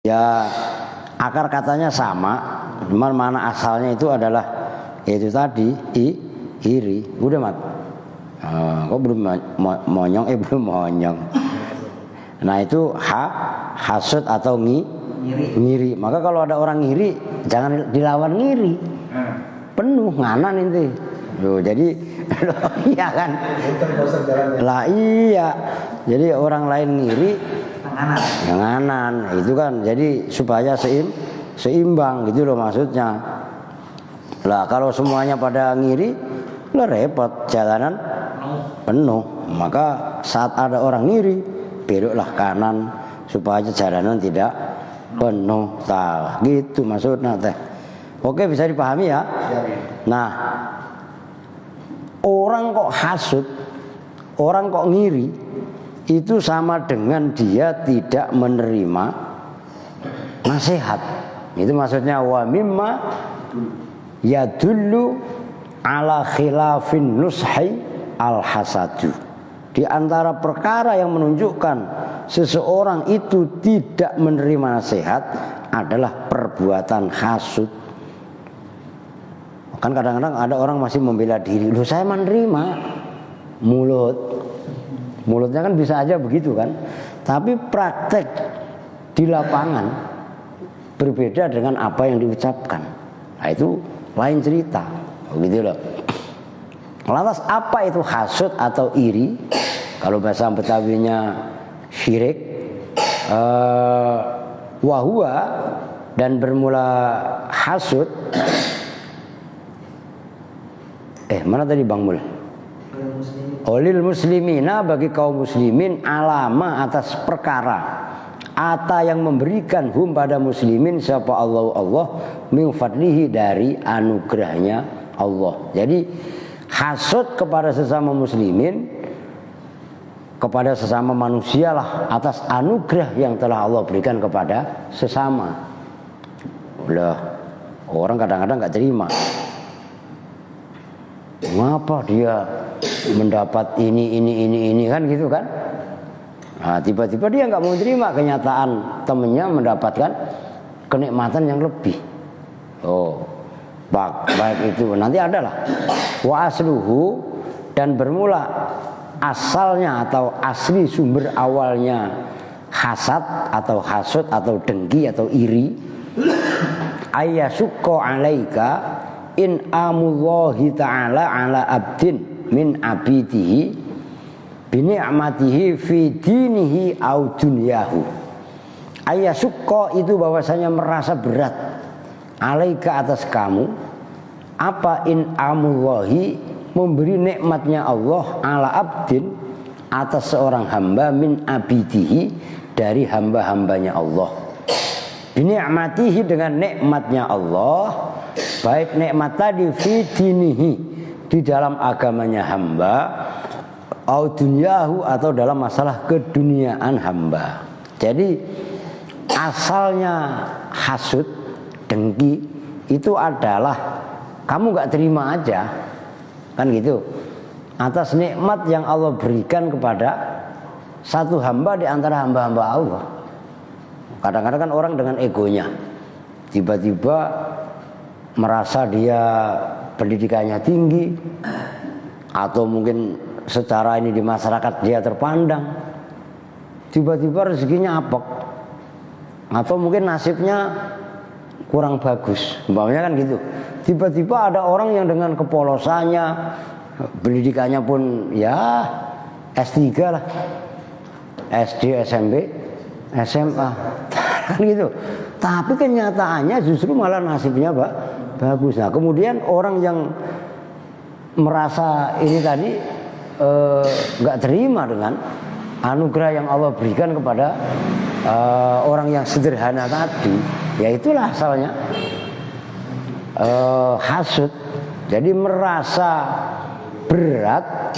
Ya akar katanya sama, cuman mana asalnya itu adalah yaitu tadi iri. Udah mat. Kok belum monyong? Belum monyong. Nah itu hasud atau ngiri. Maka kalau ada orang ngiri, jangan dilawan ngiri. Penuh nganan inti. Loh, jadi iya kan? Lah iya. Jadi orang lain ngiri, nganan. Itu kan jadi supaya seimbang gitu loh maksudnya. Lah kalau semuanya pada ngiri, lah repot, jalanan penuh. Maka saat ada orang ngiri, beloklah kanan supaya jalanan tidak penuh. Tah, gitu maksudnya teh. Oke, bisa dipahami ya? Nah, orang kok hasud, orang kok ngiri, itu sama dengan dia tidak menerima nasihat. Itu maksudnya wa mimma yadullu ala khilafin nushi al hasadu. Di antara perkara yang menunjukkan seseorang itu tidak menerima nasihat adalah perbuatan hasud. Kan kadang-kadang ada orang masih membela diri, loh saya menerima mulutnya kan bisa aja begitu kan, tapi praktek di lapangan berbeda dengan apa yang diucapkan. Nah itu lain cerita, begitu loh. Lantas apa itu hasud atau iri? Kalau bahasa Betawinya syirik, wahua, dan bermula hasud. Mana tadi Bang Mul? Olil muslimina, bagi kaum muslimin, alama atas perkara ata yang memberikan hum pada muslimin siapa Allah min fadlihi, dari anugerahnya Allah. Jadi hasud kepada sesama muslimin, kepada sesama manusia lah, atas anugerah yang telah Allah berikan kepada sesama. Lah orang kadang-kadang nggak terima. Mengapa dia mendapat ini kan gitu kan? Nah, tiba-tiba dia nggak mau terima kenyataan temennya mendapatkan kenikmatan yang lebih. Oh, baik itu nanti adalah wa asluhu, dan bermula asalnya atau asli sumber awalnya hasad atau hasud atau dengki atau iri, ayyasukko alaika in amullahi ta'ala ala abdin min abidihi bini'amatihi fi dinihi au dunyahu. Ayyasukko itu bahwasanya merasa berat, alaika atas kamu, apa in amullahi memberi nikmatnya Allah ala abdin atas seorang hamba min abidihi dari hamba-hambanya Allah, bini'amatihi dengan nikmatnya Allah, baik nikmat tadi fi dinihi di dalam agamanya hamba, au dunyahu atau dalam masalah keduniaan hamba. Jadi asalnya hasud, dengki itu adalah kamu gak terima aja, kan gitu, atas nikmat yang Allah berikan kepada satu hamba di antara hamba-hamba Allah. Kadang-kadang kan orang dengan egonya tiba-tiba merasa dia pendidikannya tinggi, atau mungkin secara ini di masyarakat dia terpandang, tiba-tiba rezekinya apek, atau mungkin nasibnya kurang bagus, umpamanya kan gitu. Tiba-tiba ada orang yang dengan kepolosannya, pendidikannya pun ya S3 lah, SD, SMP, SMA kan gitu, tapi kenyataannya justru malah nasibnya bagus. Nah kemudian orang yang merasa ini tadi gak terima dengan anugerah yang Allah berikan kepada orang yang sederhana tadi, ya itulah asalnya hasud. Jadi merasa berat,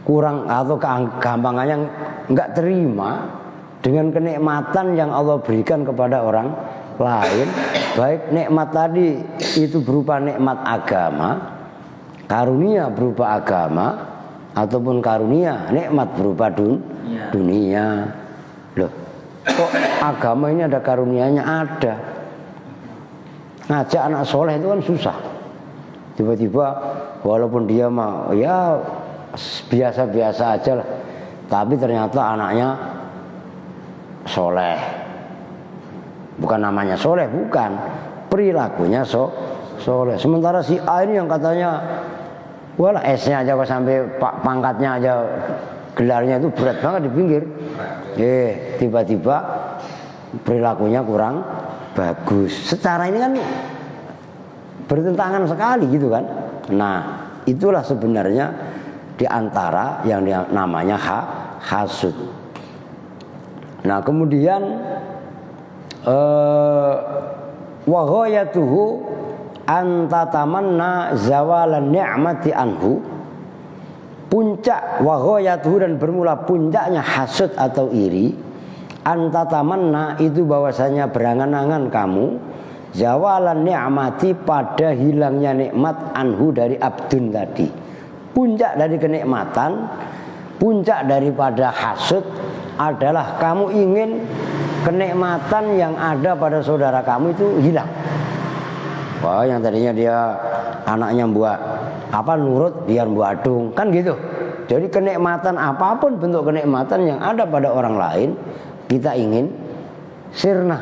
kurang atau kegampangannya gak terima dengan kenikmatan yang Allah berikan kepada orang lain, baik nikmat tadi itu berupa nikmat agama, karunia berupa agama, ataupun karunia nikmat berupa dunia. Loh, kok agama ini ada karunianya? Ada. Ngajak anak soleh itu kan susah. Tiba-tiba walaupun dia mah ya biasa-biasa aja lah, tapi ternyata anaknya soleh. Bukan namanya soleh, bukan, perilakunya soleh. Sementara si A ini yang katanya walah S-nya aja kok sampai pangkatnya aja, gelarnya itu berat banget di pinggir. Tiba-tiba perilakunya kurang bagus. Secara ini kan bertentangan sekali gitu kan. Nah, itulah sebenarnya di antara yang namanya hasud. Nah, kemudian wa ghayatuhu anta tamanna zawalan ni'mati anhu. Puncak wa ghayatuhu, dan bermula puncaknya hasud atau iri, anta tamanna itu bahwasanya berangan-angan kamu zawalan ni'mati, pada hilangnya nikmat, anhu dari abdun tadi. Puncak dari kenikmatan, puncak daripada hasud adalah kamu ingin kenikmatan yang ada pada saudara kamu itu hilang. Wah, yang tadinya dia anaknya buat nurut, biar buat adung, kan gitu. Jadi kenikmatan apapun bentuk kenikmatan yang ada pada orang lain, kita ingin sirna.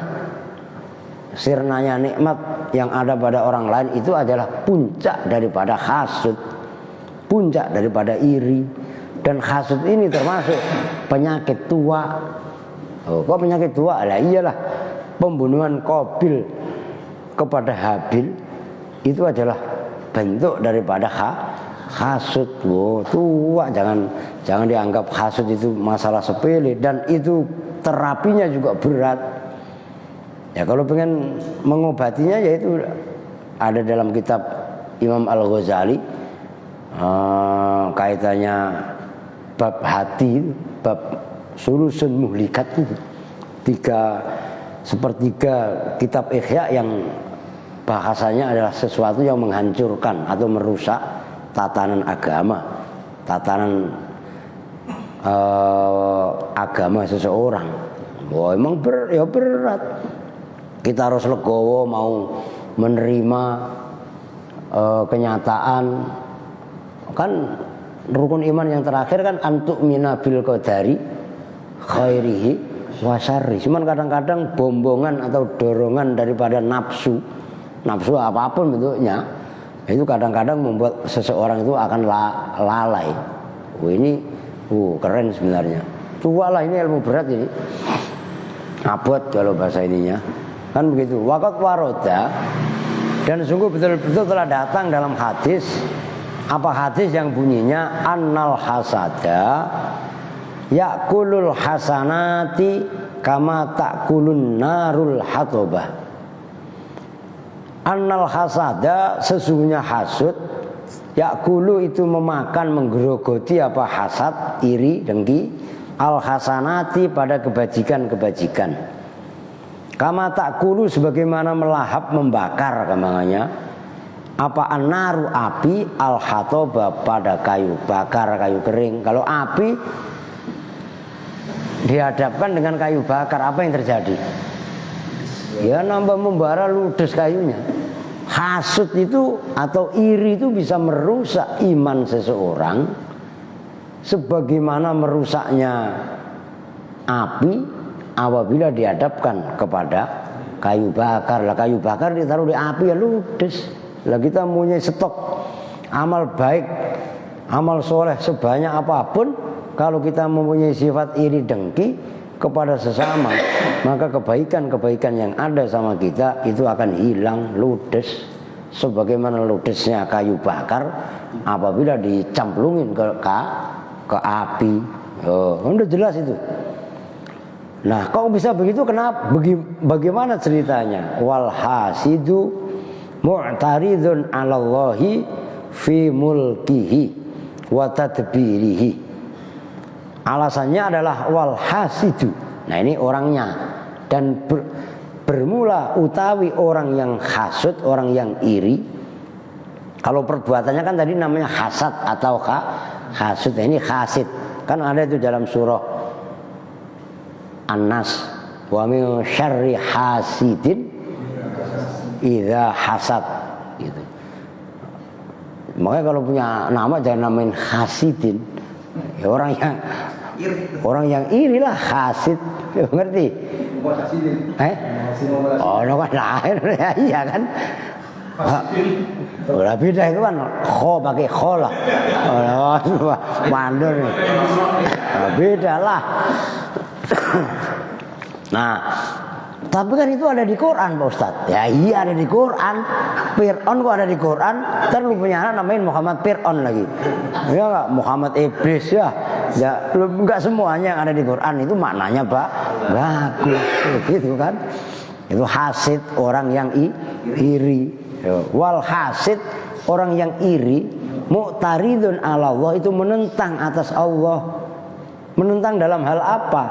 Sirnanya nikmat yang ada pada orang lain itu adalah puncak daripada hasud, puncak daripada iri. Dan hasud ini termasuk penyakit tua. Kok penyakit tua? Lah iyalah, pembunuhan Qabil kepada Habil itu adalah bentuk daripada hasud. Tua, jangan dianggap hasud itu masalah sepele, dan itu terapinya juga berat. Ya kalau pengen mengobatinya, yaitu ada dalam kitab Imam Al-Ghazali, kaitannya bab hati, bab sulusun muhlikat itu, 3/3 kitab Ihya yang bahasanya adalah sesuatu yang menghancurkan atau merusak tatanan agama, tatanan agama seseorang. Wah, emang berat. Kita harus legowo mau menerima kenyataan. Kan rukun iman yang terakhir kan antuk mina bil qadari khairihi wa syarri. Cuman kadang-kadang bombongan atau dorongan daripada nafsu apapun bentuknya, itu kadang-kadang membuat seseorang itu akan lalai. Ini keren sebenarnya. Tua lah, ini ilmu berat ini. Abot kalau bahasa ininya. Kan begitu. Waqat waroda, dan sungguh betul-betul telah datang dalam hadis. Apa hadis yang bunyinya annal hasada yakulul hasanati kama takulun narul hatobah. Annal hasada, sesungguhnya hasud, yakulu itu memakan, menggerogoti apa hasad, iri, dengki, al hasanati pada kebajikan-kebajikan. Kama takulu, sebagaimana melahap, membakar kembangannya apa annaru, api, al hatoba pada kayu bakar, kayu kering. Kalau api dihadapkan dengan kayu bakar, apa yang terjadi? Ya nambah membara, ludes kayunya. Hasud itu atau iri itu bisa merusak iman seseorang, sebagaimana merusaknya api apabila dihadapkan kepada kayu bakar. Lah kayu bakar ditaruh di api ya ludes. Lah kita punya stok amal baik, amal soleh sebanyak apapun, kalau kita mempunyai sifat iri dengki kepada sesama, maka kebaikan-kebaikan yang ada sama kita itu akan hilang, ludes. Sebagaimana ludesnya kayu bakar apabila dicemplungin ke api. Udah jelas itu. Nah, kok bisa begitu? Kenapa? Bagaimana ceritanya? Wal hasidu mu'taridun 'alallahi fi mulkihi wa tadbirihi. Alasannya adalah wal hasidu. Nah, ini orangnya. Dan bermula utawi orang yang hasud, orang yang iri. Kalau perbuatannya kan tadi namanya hasad atau hasud. Ini hasid. Kan ada itu dalam surah An-Nas wa min syarri hasidin idza hasad gitu. Makanya kalau punya nama jangan namain hasidin. Ya, orang yang iri lah hasid. Ngerti? Oh, no kan lain ya, iya kan? Udah beda itu kan kho pakai kho lah. Oh, mandor nih. Beda lah. Nah, tapi kan itu ada di Quran Pak Ustadz. Ya iya ada di Quran. Fir'aun kok ada di Quran. Ntar lu punya anak namain Muhammad Fir'aun lagi. Ya enggak Muhammad Iblis ya. Ya enggak semuanya yang ada di Quran itu maknanya Pak bagus gitu kan. Itu hasid orang yang iri. Wal hasid orang yang iri mu'taridun ala Allah itu menentang atas Allah. Menentang dalam hal apa?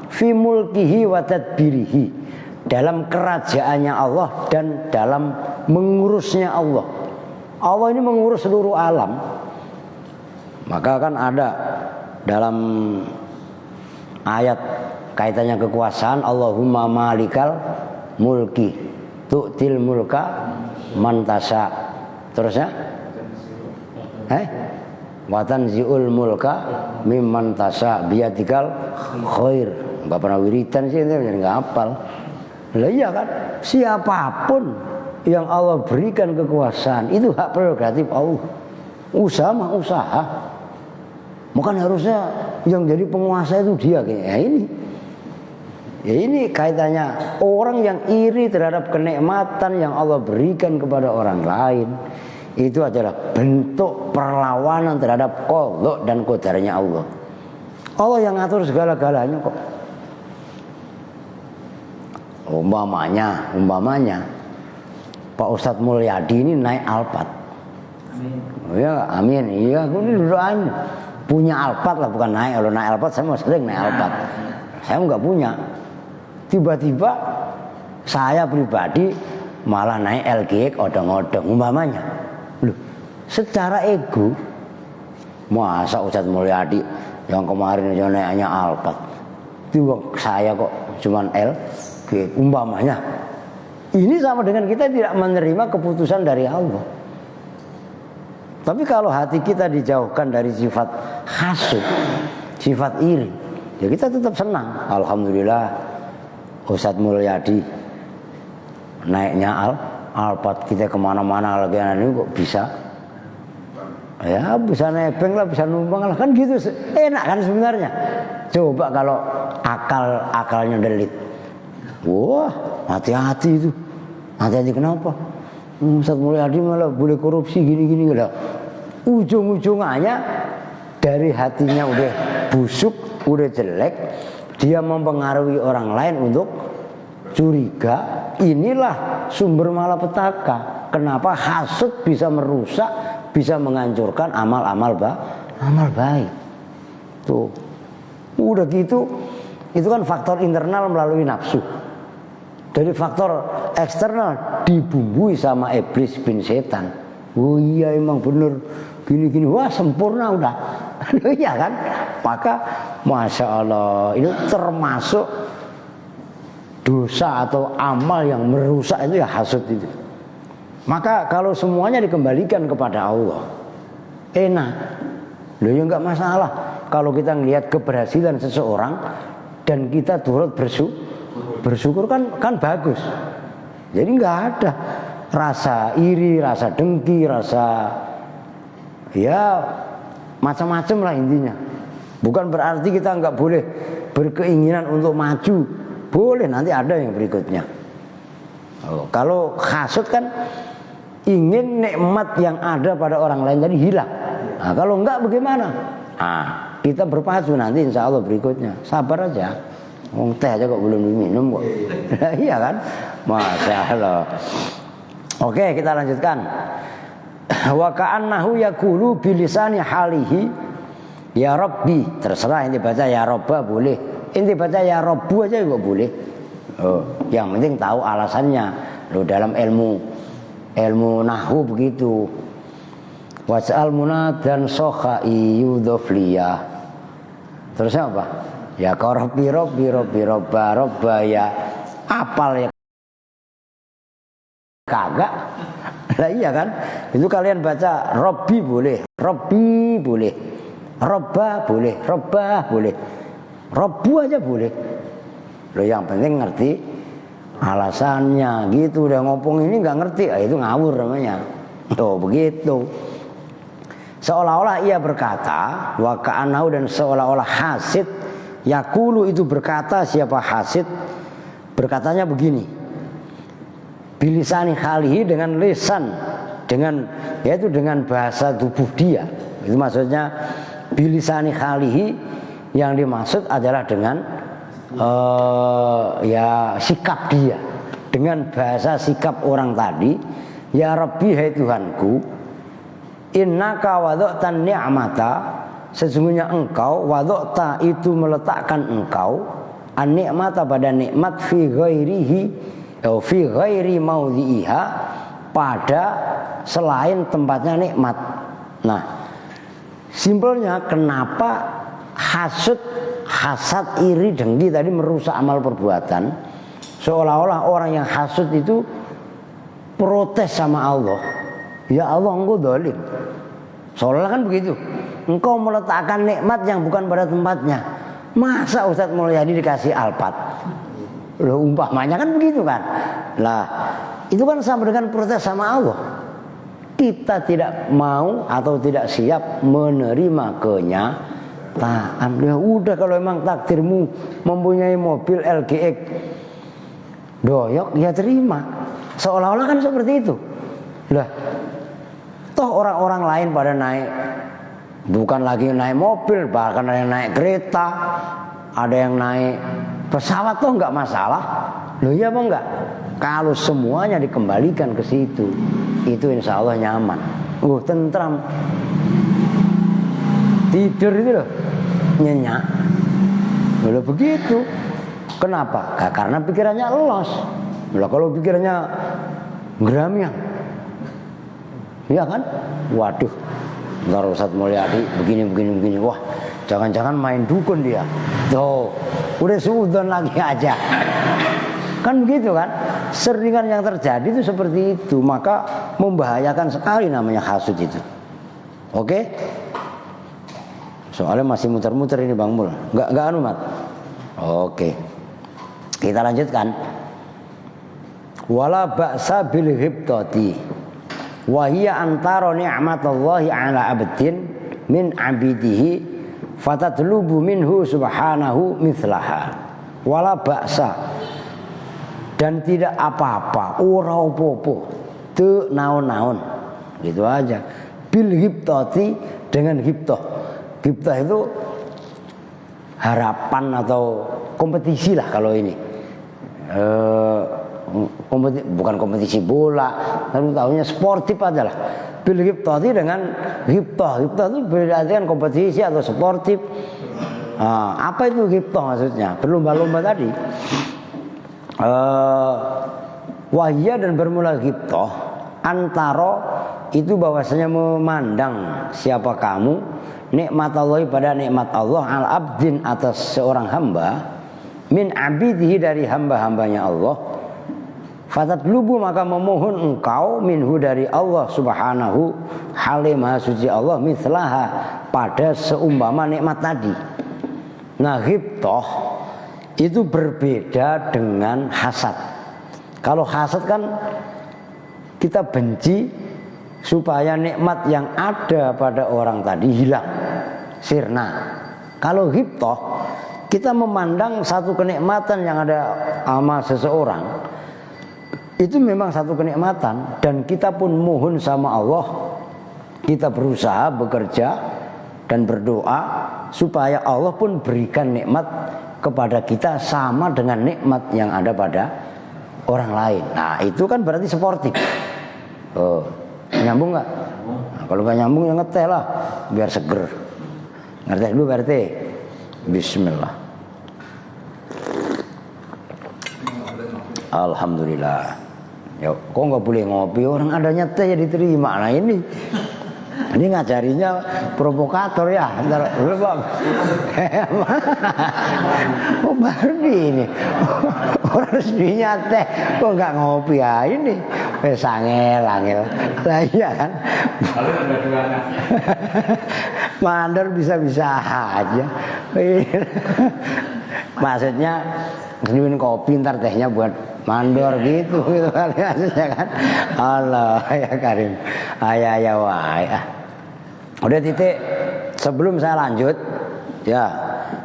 Fi mulkihi wa tadbirihi, dalam kerajaannya Allah dan dalam mengurusnya Allah. Allah ini mengurus seluruh alam. Maka kan ada dalam ayat kaitannya kekuasaan, Allahumma malikal mulki tu'til mulka man tasha. Terusnya wa tanzi'ul mulka mimman tasha biyadikal khair. Enggak pernah wiridan sih, ini enggak hafal. Lah iya kan, siapapun yang Allah berikan kekuasaan itu hak prerogatif Allah. Usaha mah usaha. Bukan harusnya yang jadi penguasa itu dia kayaknya. Ya ini kaitannya orang yang iri terhadap kenikmatan yang Allah berikan kepada orang lain. Itu adalah bentuk perlawanan terhadap qadha dan qadarnya Allah. Allah yang ngatur segala-galanya kok. Umpamanya Pak Ustadz Mulyadi ini naik Alphard. Ya, amin. Iya, ini doain. Punya Alphard lah, bukan naik. Kalau naik Alphard saya mau sering naik Alphard. Saya enggak punya. Tiba-tiba saya pribadi malah naik LGX odong-odong umpamanya. Loh, secara ego masa Ustadz Mulyadi yang kemarin aja naiknya Alphard, tiba saya kok cuman LGX umpamanya. Ini sama dengan kita tidak menerima keputusan dari Allah. Tapi kalau hati kita dijauhkan dari sifat hasud, sifat iri, ya kita tetap senang. Alhamdulillah Ustadz Mulyadi naiknya Alphard, kita kemana-mana lagi ini kok bisa. Ya bisa nebeng lah, bisa numpang lah, kan gitu. Enak kan sebenarnya. Coba kalau akalnya delit. Wah, hati-hati itu. Hati-hati kenapa? Ustadz Mulyadi malah boleh korupsi gini-gini lah. Ujung-ujungannya dari hatinya udah busuk, udah jelek, dia mempengaruhi orang lain untuk curiga. Inilah sumber malapetaka. Kenapa hasud bisa merusak, bisa menghancurkan amal-amal baik. Tuh. Udah gitu, itu kan faktor internal melalui nafsu. Dari faktor eksternal dibumbui sama iblis bin setan. Oh iya emang bener gini-gini, wah sempurna udah. Iya kan? Maka Masya Allah ini termasuk dosa atau amal yang merusak itu ya hasud itu. Maka kalau semuanya dikembalikan kepada Allah, enak. Loh ya enggak masalah kalau kita ngelihat keberhasilan seseorang dan kita turut bersyukur kan bagus. Jadi enggak ada rasa iri, rasa dengki, rasa ya macam-macam lah intinya. Bukan berarti kita enggak boleh berkeinginan untuk maju. Boleh, nanti ada yang berikutnya. Kalau hasud kan ingin nikmat yang ada pada orang lain tadi hilang. Nah, kalau enggak bagaimana? Nah, kita berpacu nanti insya Allah berikutnya. Sabar aja. Teh aja kok belum diminum kok. Iya kan? Masya Allah. Oke, kita lanjutkan. Wa ka'annahu yaqulu bilisani halihi ya Rabbi. Terserah ini baca ya Robba boleh. Inti baca ya Robbu aja juga boleh. Yang penting tahu alasannya. Loh dalam ilmu nahwu begitu. Waj'al munadan sokhai yudhofliyah. Terusnya apa? Ya kau Robbi robba ya apal ya kagak. Lah iya kan? Itu kalian baca Robbi boleh, Robbi boleh, Robba boleh, Robba boleh, Robbu aja boleh. Loh yang penting ngerti alasannya gitu. Udah ngopong ini nggak ngerti, itu ngawur namanya. Tuh begitu. Seolah-olah ia berkata wa ka'anahu, dan seolah-olah hasid yaqulu itu berkata. Siapa hasid? Berkatanya begini, bilisani khalihi, dengan lisan, dengan yaitu dengan bahasa tubuh dia. Itu maksudnya bilisani khalihi, yang dimaksud adalah dengan ya sikap dia, dengan bahasa sikap orang tadi. Ya Rabbi, hai Tuhanku, innaka wada'tan ni'mata, sesungguhnya engkau, wada'ta itu meletakkan engkau, an-ni'mata pada nikmat, fi ghairihi fi ghairi maudhi'iha, pada selain tempatnya nikmat. Nah, simpelnya kenapa hasud, hasad, iri, dengki tadi merusak amal perbuatan. Seolah-olah orang yang hasud itu protes sama Allah. Ya Allah, engkau zalim. Seolah kan begitu. Engkau meletakkan nikmat yang bukan pada tempatnya. Masa Ustadz Mulyadi dikasih Alphard? Loh, umpamanya kan begitu kan. Lah, itu kan sama dengan protes sama Allah. Kita tidak mau atau tidak siap menerima kenyataan. Ya udah, kalau emang takdirmu mempunyai mobil LGX doyok, ya terima. Seolah-olah kan seperti itu. Lah, toh orang-orang lain pada naik, bukan lagi naik mobil, bahkan ada yang naik kereta, ada yang naik pesawat, toh nggak masalah. Loh iya apa enggak? Kalau semuanya dikembalikan ke situ, itu insya Allah nyaman. Tentram. Tidur itu loh, nyenyak. Loh begitu. Kenapa? Karena pikirannya los. Loh kalau pikirannya geramnya, iya kan? Waduh, ntar Ustadz Mulyadi begini. Wah, jangan-jangan main dukun dia. Tuh, udah suudon lagi aja. Kan begitu kan? Seringan yang terjadi itu seperti itu. Maka membahayakan sekali namanya hasud itu. Oke? Soalnya masih muter-muter ini Bang Mul. Enggak anu Mat. Oke. Kita lanjutkan. Wala ba'sa bil ghibtati wa hiya antara ni'matallahi 'ala 'abdin min 'abidihi fatatlubu minhu subhanahu mithlaha. Wala ba'sa, dan tidak apa-apa, ora opo-opo, teu naon-naon, gitu aja. Bil ghibtati, dengan ghibtah. Ghibtah itu harapan atau kompetisi lah kalau ini. Bukan kompetisi bola, lalu tahunya sportif aja lah. Bil ghibtati dengan ghibtah. Ghibtah itu berarti kan kompetisi atau sportif. Apa itu ghibtah maksudnya? Berlomba-lomba tadi. Wahya, dan bermula ghibtah antara itu bahwasanya memandang siapa kamu nikmat Allah, pada nikmat Allah, al abdin, atas seorang hamba, min abidihi, dari hamba-hambanya Allah, fatatlubu, maka memohon engkau, minhu, dari Allah subhanahu, halim maha suci Allah, mithlaha, pada seumpama nikmat tadi. Nah, ghibtah itu berbeda dengan hasad. Kalau hasad kan kita benci supaya nikmat yang ada pada orang tadi hilang, sirna. Kalau ghibtah, kita memandang satu kenikmatan yang ada sama seseorang, itu memang satu kenikmatan, dan kita pun mohon sama Allah, kita berusaha bekerja dan berdoa supaya Allah pun berikan nikmat kepada kita sama dengan nikmat yang ada pada orang lain. Nah, itu kan berarti sportif. Nyambung nggak? Nah, kalau nggak nyambung ya ngeteh lah, biar seger. Ngeteh dulu berarti. Bismillah. Alhamdulillah. Yo, kok nggak boleh ngopi? Orang adanya teh ya diterima. Nah ini Ini ngajarinya provokator ya. Ntar Bang. Oh baru ini. Orang resminya teh kok nggak ngopi ya ini. Angel. Lah iya kan. Lalu ada dua anak. Mandor bisa-bisa aja. Maksudnya minum kopi ntar tehnya buat mandor gitu kan maksudnya kan. Allah ya Karim. Ya wae. Udah titik. Sebelum saya lanjut ya,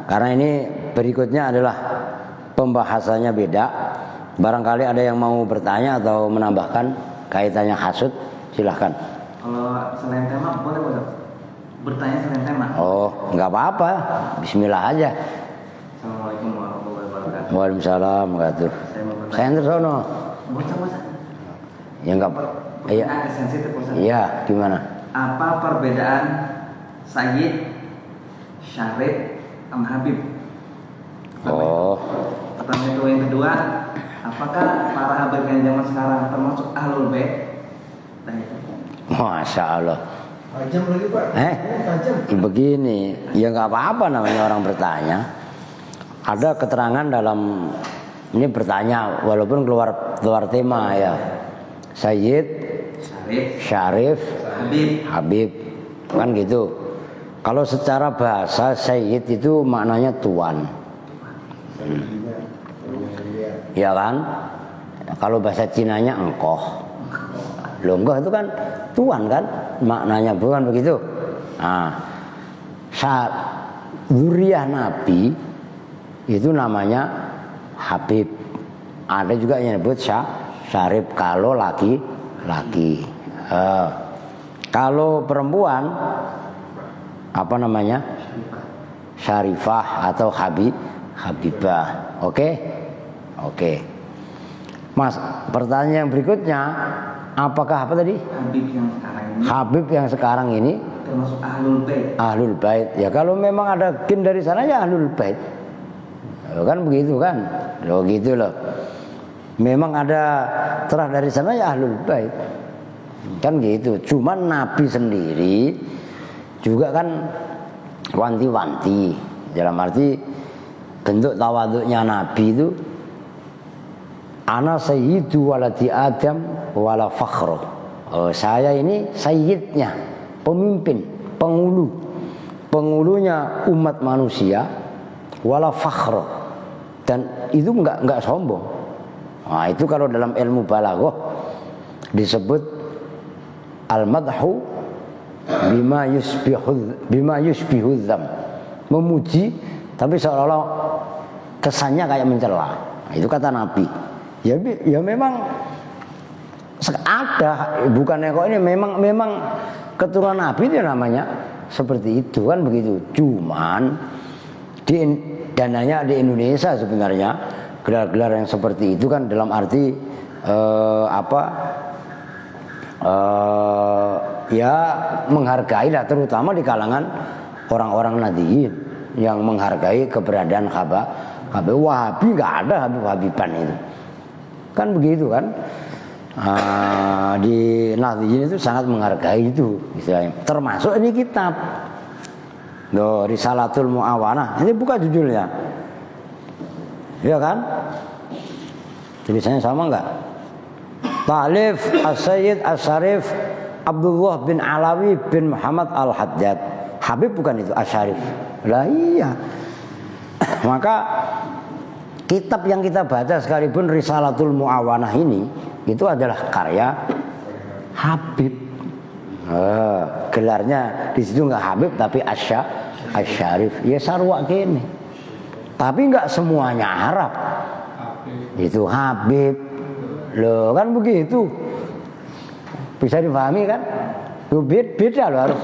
karena ini berikutnya adalah pembahasannya beda. Barangkali ada yang mau bertanya atau menambahkan kaitannya hasud, silahkan. Kalau selain tema boleh bertanya selain tema. Oh, nggak apa-apa. Bismillah aja. Assalamualaikum warahmatullahi wabarakatuh. Waalaikumsalam warahmatullahi. Saya enter sono. Bocah. Ya enggak. Iya. Agak sensitif Ustaz. Iya, gimana? Apa perbedaan Sayyid, Syarif, sama Habib? Oh. Pertama itu, yang kedua, apakah para Habib yang zaman sekarang termasuk Ahlul Bait? Nah itu. Masya Allah. Tajam lagi Pak. Tajam. Begini, ya nggak apa-apa namanya orang bertanya. Ada keterangan dalam ini bertanya walaupun keluar tema ya. Sayyid, Syarif, Habib, kan gitu. Kalau secara bahasa Sayyid itu maknanya tuan. Ya kan? Kalau bahasa Cinanya engkoh. Loh engkoh itu kan tuan kan? Maknanya bukan begitu. Nah, zuriyah Nabi itu namanya Habib. Ada juga yang disebut Syarif kalau laki-laki. Kalau perempuan apa namanya? Syarifah atau Habibah. Oke. Mas, pertanyaan yang berikutnya, apakah apa tadi? Habib yang sekarang ini termasuk Ahlul Bait. Ahlul Bait. Ya kalau memang ada kin dari sana ya Ahlul Bait. Kan begitu kan? Loh gitu loh. Memang ada terah dari sana ya Ahlul Bait. Kan gitu. Cuman Nabi sendiri juga kan wanti-wanti. Dalam arti bentuk tawaduknya Nabi itu ana sayyidu waladi Adam wala fakhru. Saya ini sayyidnya, pemimpin, pengulunya umat manusia wala fakhru. Dan itu enggak sombong. Nah, itu kalau dalam ilmu balaghah disebut al-madhu bima yusbihu dzam. Memuji tapi seolah-olah kesannya kayak mencela. Nah, itu kata Nabi. Ya memang ada, bukannya kok ini memang keturunan Nabi itu namanya seperti itu kan begitu. Cuman dananya di Indonesia sebenarnya gelar-gelar yang seperti itu kan dalam arti ya menghargai lah, terutama di kalangan orang-orang Nadiyin yang menghargai keberadaan Habib. Wahabi nggak ada Habiban itu kan begitu kan. Di Nadiyin itu sangat menghargai itu istilahnya. Termasuk ini kitab Risalatul Mu'awanah, ini buka judulnya ya kan, tulisannya sama enggak? Ta'lif As-Sayyid As-Syarif Abdullah bin Alawi bin Muhammad Al-Haddad. Habib bukan itu, As-Syarif. Lah iya. Maka kitab yang kita baca sekalipun Risalatul Mu'awanah ini itu adalah karya Habib. Gelarnya di situ enggak Habib tapi As-Syarif. Ya sarwa kene. Tapi enggak semuanya Arab. Itu Habib. Loh kan begitu. Bisa dipahami kan? Beda loh,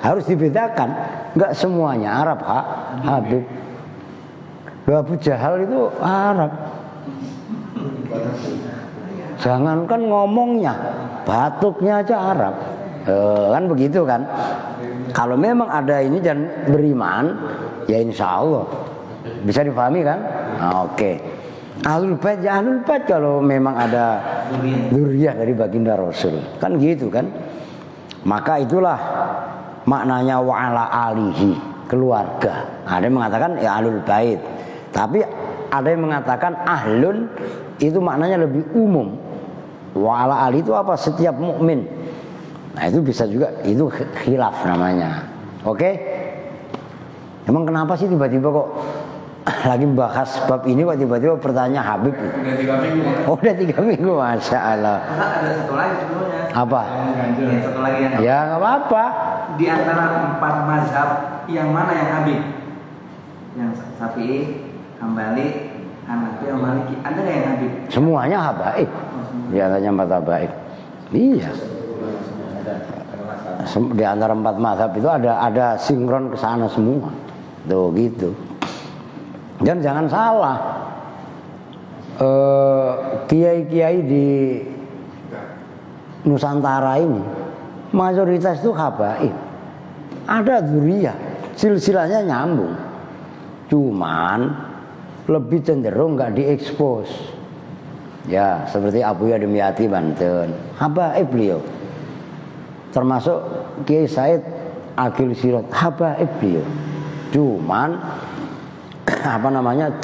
harus dibedakan. Enggak semuanya Arab Habib. Abu Jahal itu Arab. Jangankan ngomongnya, batuknya aja Arab. Kan begitu kan? Kalau memang ada ini dan beriman, ya insya Allah bisa dipahami kan? Oke. Ahlul Bait ya Ahlul Bait kalau memang ada dzurriyyah dari baginda Rasul. Kan gitu kan? Maka itulah maknanya wa ala alihi, keluarga. Ada yang mengatakan ya ahlul bait. Tapi ada yang mengatakan ahlun itu maknanya lebih umum. Wa ala ali itu apa? Setiap mukmin. Nah, itu bisa juga, itu khilaf namanya. Oke? Emang kenapa sih tiba-tiba kok lagi bahas bab ini kok tiba-tiba bertanya Habib? Udah 3 minggu. Oh, udah 3 minggu, Masya Allah. Ada satu lagi sebelumnya. Apa? Ya, satu lagi yang Ya nggak apa-apa. di antara 4 mazhab yang mana yang Habib? Yang Syafi'i, Hambali, Hanafi, Maliki. Ada nggak yang Habib? Semuanya habaib. Di antaranya 4 habaib. Iya. Di antara 4 mazhab itu ada sinkron ke sana semua. Tuh gitu. Dan jangan salah. Kiai-kiai di Nusantara ini mayoritas itu habaib. Ada dzuriyah, silsilahnya nyambung. Cuman lebih cenderung nggak diekspos. Ya, seperti Abu Yadimyati Banten, habaib beliau. Termasuk Kiai Said Agil Sirot, habaib beliau. Cuman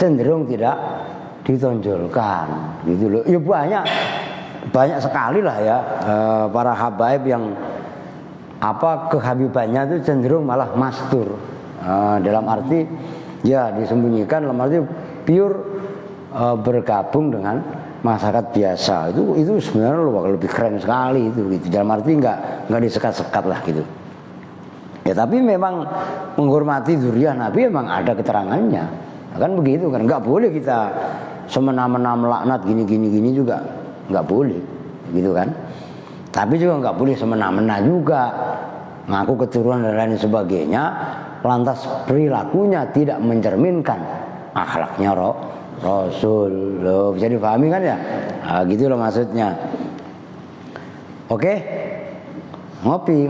cenderung tidak ditonjolkan gitu loh. Ya banyak sekali lah ya para habaib yang kehabibannya itu cenderung malah mastur. Dalam arti ya disembunyikan, dalam arti pure bergabung dengan masyarakat biasa. Itu sebenarnya lebih keren sekali itu gitu. Dalam arti nggak disekat-sekat lah gitu. Ya tapi memang menghormati dzurriyyah Nabi memang ada keterangannya. Kan begitu kan, nggak boleh kita semena-mena melaknat gini juga nggak boleh gitu kan. Tapi juga nggak boleh semena-mena juga ngaku keturunan dan lain sebagainya, lantas perilakunya tidak mencerminkan akhlaknya Rasul. Loh, bisa dipahami kan ya? Nah, gitu loh maksudnya. Oke? Ngopi.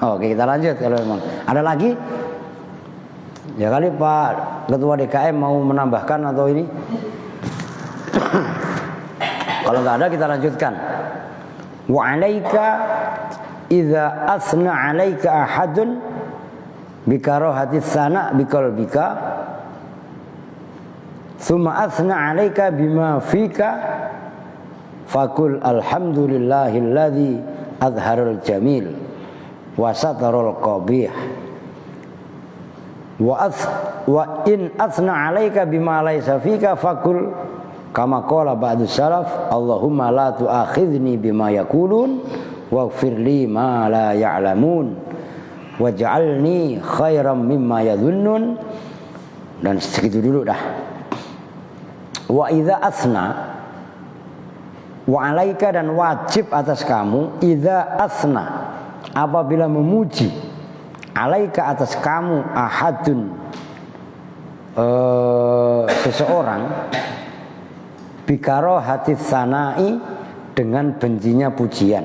Oke, kita lanjut kalau memang. Ada lagi? Ya kali Pak Ketua DKM mau menambahkan atau ini? Kalau nggak ada kita lanjutkan. Wa 'alaika idza asna 'alaika ahadun bikarahati sana biqalbika thumma asna 'alaika bima fika faqul alhamdulillahilladzi azharul jamil wa satarul qabih wa in asna 'alaika bima laysa fika faqul kama qala ba'du salaf Allahumma la tu'akhidni bima yaqulun waghfir li ma la ya'lamun waj'alni khairam mimma yadhunnun. Dan segitu dulu dah. Wa idza asna wa 'alaika, dan wajib atas kamu, idza asna, apabila memuji, 'alaika atas kamu, ahadun seseorang, bikaro hati sanai, dengan bencinya pujian,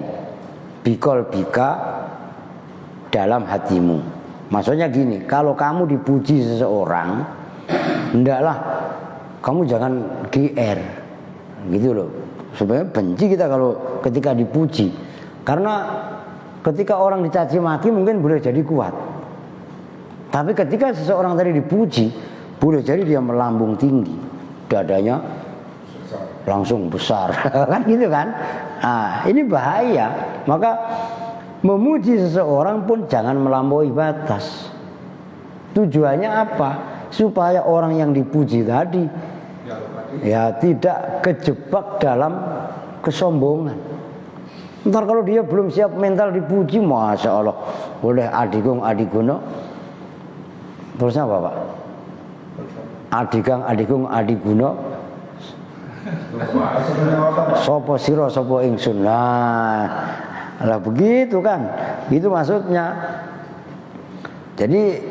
bikol bika, dalam hatimu. Maksudnya gini, kalau kamu dipuji seseorang, hendaklah kamu jangan GR gitu loh. Sebenarnya benci kita kalau ketika dipuji, karena ketika orang dicaci maki mungkin boleh jadi kuat, tapi ketika seseorang tadi dipuji, boleh jadi dia melambung tinggi, dadanya langsung besar. Kan gitu kan. Nah, ini bahaya. Maka memuji seseorang pun jangan melampaui batas. Tujuannya apa? Supaya orang yang dipuji tadi ya tidak kejebak dalam kesombongan. Ntar kalau dia belum siap mental dipuji, Masya Allah, boleh adigung adiguno. Terusnya apa Pak? Adigung adiguno, sopo siro sopo ingsun. Nah, lah begitu kan, itu maksudnya. Jadi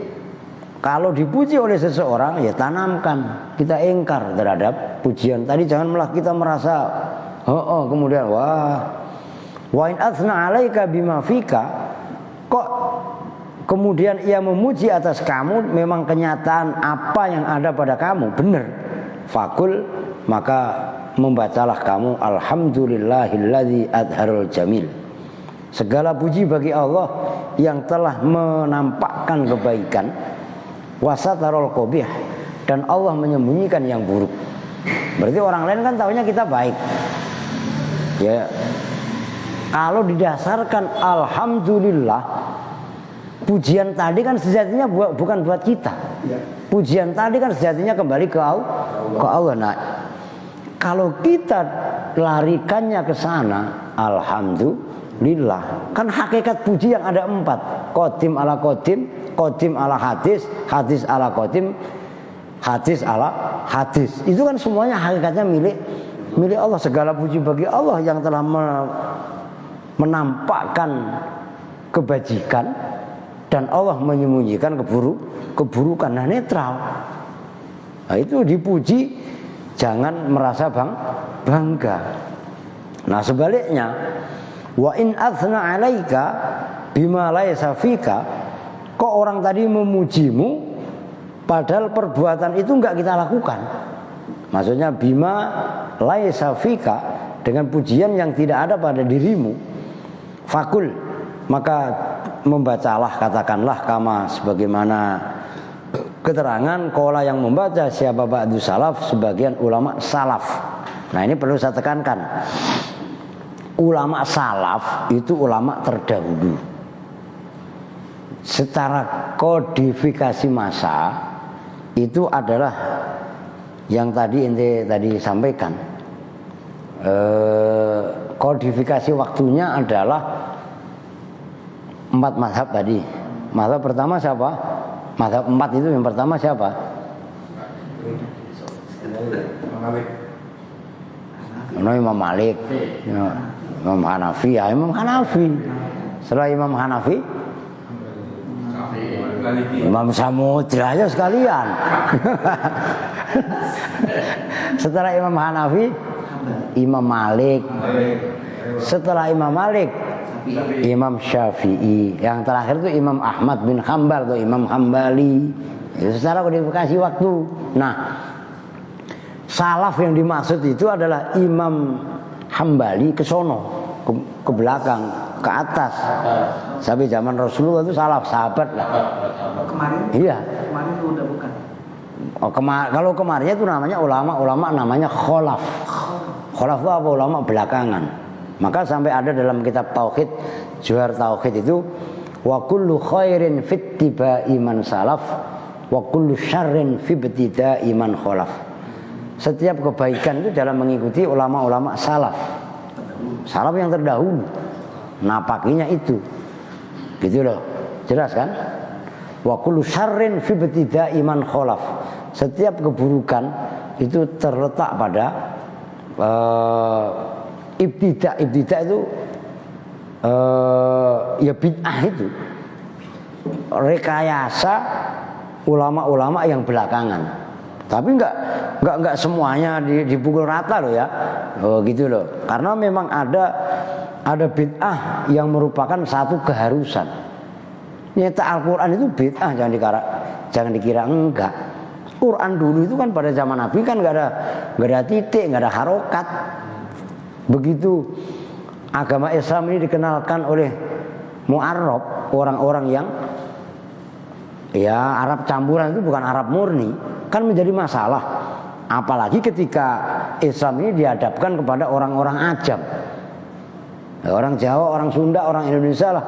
kalau dipuji oleh seseorang, ya tanamkan, kita ingkar terhadap pujian tadi. Jangan malah kita merasa kemudian wa in athna 'alaika bima fika, kok kemudian ia memuji atas kamu, memang kenyataan apa yang ada pada kamu benar. Fakul, maka membacalah kamu alhamdulillahilladzi adharul jamil. Segala puji bagi Allah yang telah menampakkan kebaikan, wasatarul qabih, dan Allah menyembunyikan yang buruk. Berarti orang lain kan taunya kita baik. Ya. Kalau didasarkan alhamdulillah, pujian tadi kan sejatinya bukan buat kita. Pujian tadi kan sejatinya kembali ke Allah. Nah, kalau kita larikannya ke sana, alhamdulillah. Kan hakikat puji yang ada 4. Qadim ala qadim, qadim ala hadis, hadis ala qadim, hadis ala hadis. Itu kan semuanya hakikatnya milik Allah. Segala puji bagi Allah yang telah menampakkan kebajikan, dan Allah menyembunyikan keburukan. Nah, netral. Nah, itu dipuji, jangan merasa bangga. Nah, sebaliknya, wa in athna 'alaika bima laysa fika, kok orang tadi memujimu padahal perbuatan itu enggak kita lakukan. Maksudnya bima laysa fika, dengan pujian yang tidak ada pada dirimu. Fakul, maka membacalah, katakanlah, kama sebagaimana keterangan qala yang membaca siapa ba'du salaf, sebagian ulama salaf. Nah, ini perlu saya tekankan. Ulama salaf itu ulama terdahulu. Secara kodifikasi masa itu adalah yang tadi ente sampaikan. Kodifikasi waktunya adalah 4 mazhab tadi. Mazhab pertama siapa? Mazhab 4 itu yang pertama siapa? Imam Malik, Imam Hanafi, ya Imam Hanafi. Setelah Imam Hanafi, Imam Samudra aja sekalian. Setelah Imam Hanafi, Imam Malik. Setelah Imam Malik, Imam Syafi'i. Yang terakhir itu Imam Ahmad bin Hambal atau Imam Hambali. Itu secara kodifikasi waktu. Nah, salaf yang dimaksud itu adalah Imam Hambali ke sono, ke belakang, ke atas. Sampai zaman Rasulullah itu salaf, sahabat lah. Kemarin? Iya. Kemarin itu udah bukan. Kalau kemarinnya itu namanya ulama namanya kholaf. Kholaf itu apa? Ulama belakangan. Maka sampai ada dalam kitab tauhid, Johar Tauhid itu, wa kullu khairin fit tiba'i man salaf, wa kullu syarrin fi ibtida'i man kholaf. Setiap kebaikan itu dalam mengikuti ulama-ulama salaf. Salaf yang terdahulu. Napakinya itu. Gitu loh. Jelas kan? Wa kullu syarrin fi ibtida'i man kholaf. Setiap keburukan itu terletak pada ibtida itu ya bid'ah itu, rekayasa ulama-ulama yang belakangan. Tapi enggak semuanya dipukul rata loh ya. Gitu loh. Karena memang ada bid'ah yang merupakan satu keharusan. Nyata Al-Qur'an itu bid'ah, jangan dikira enggak. Quran dulu itu kan pada zaman Nabi kan enggak ada titik, enggak ada harokat. Begitu agama Islam ini dikenalkan oleh mu'arrab, orang-orang yang ya Arab campuran, itu bukan Arab murni, kan menjadi masalah. Apalagi ketika Islam ini dihadapkan kepada orang-orang ajam, orang Jawa, orang Sunda, orang Indonesia lah,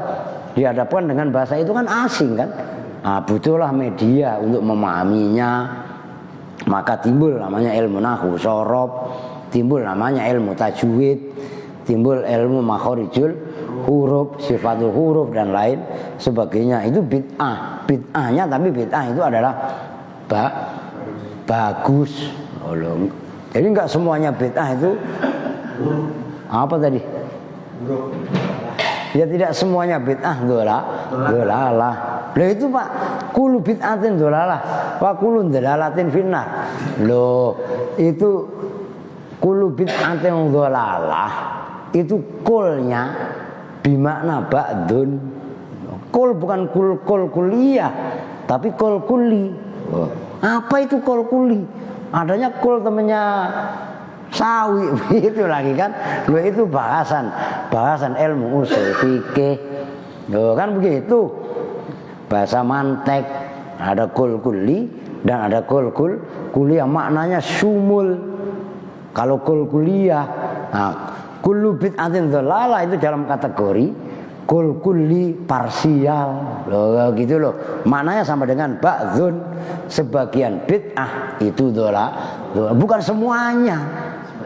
dihadapkan dengan bahasa itu kan asing kan. Nah, butuhlah media untuk memahaminya. Maka timbul namanya ilmu nahwu shorof, timbul namanya ilmu tajwid, timbul ilmu makhorijul huruf, sifatul huruf dan lain sebagainya. Itu bid'ah. Bid'ahnya, tapi bid'ah itu adalah bagus. Jadi enggak semuanya bid'ah itu apa tadi? Ya tidak semuanya bid'ah dolalah. Loh itu Pak, kulu bid'atin dolalah wa kulun dalalatin finnar. Loh itu kulu bid'atin dolalah, itu kulnya bimakna ba'dun. Kul bukan kul kuliah, tapi kul kuli. Apa itu kul kuli? Adanya kul temennya sawi itu lagi kan. Loh itu bahasan. bahasan ilmu usul fikih. Loh, kan begitu. Bahasa mantek ada kul kulli dan ada kul kuliah, maknanya sumul. Kalau kul kuliah, nah, kullu bid'atin dhalalah itu dalam kategori kul kulli parsial. Loh, gitu loh. Maknanya sama dengan ba'dzun, sebagian bid'ah itu bukan semuanya.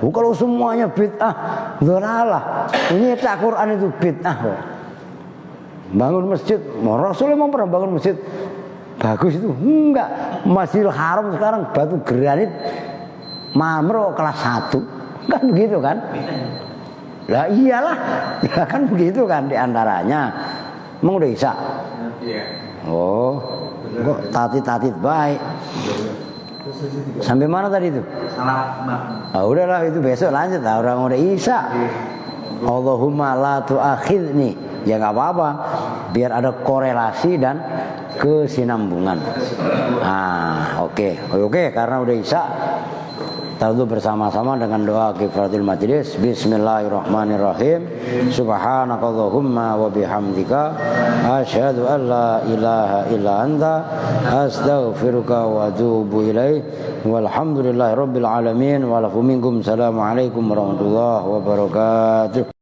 Kalau semuanya bid'ah dhalalah. Ini Al-Qur'an itu bid'ah kok. Bangun masjid, Rasulullah memang pernah bangun masjid bagus itu? Enggak. Masjidil Haram sekarang batu granit marmer kelas 1. Kan begitu kan? Lah iyalah. Ya kan begitu kan diantaranya. Emang udah bisa? Iya. Oh, kok tatit baik. Sampai mana tadi itu? Salah Mbak. Ah udahlah itu besok lanjut lah, orang udah isya. Allahumma la tu'akhidni. Ya nggak apa-apa, biar ada korelasi dan kesinambungan. Oke, karena udah isya, Tahu bersama-sama dengan doa kifaratul majlis. Bismillahirrahmanirrahim. Subhanakallahumma wa bihamdika asyhadu an la ilaha illa anta astaghfiruka wa atubu ilaik. Walhamdulillahirabbil alamin wa lakum minkum. Assalamualaikum warahmatullahi wabarakatuh.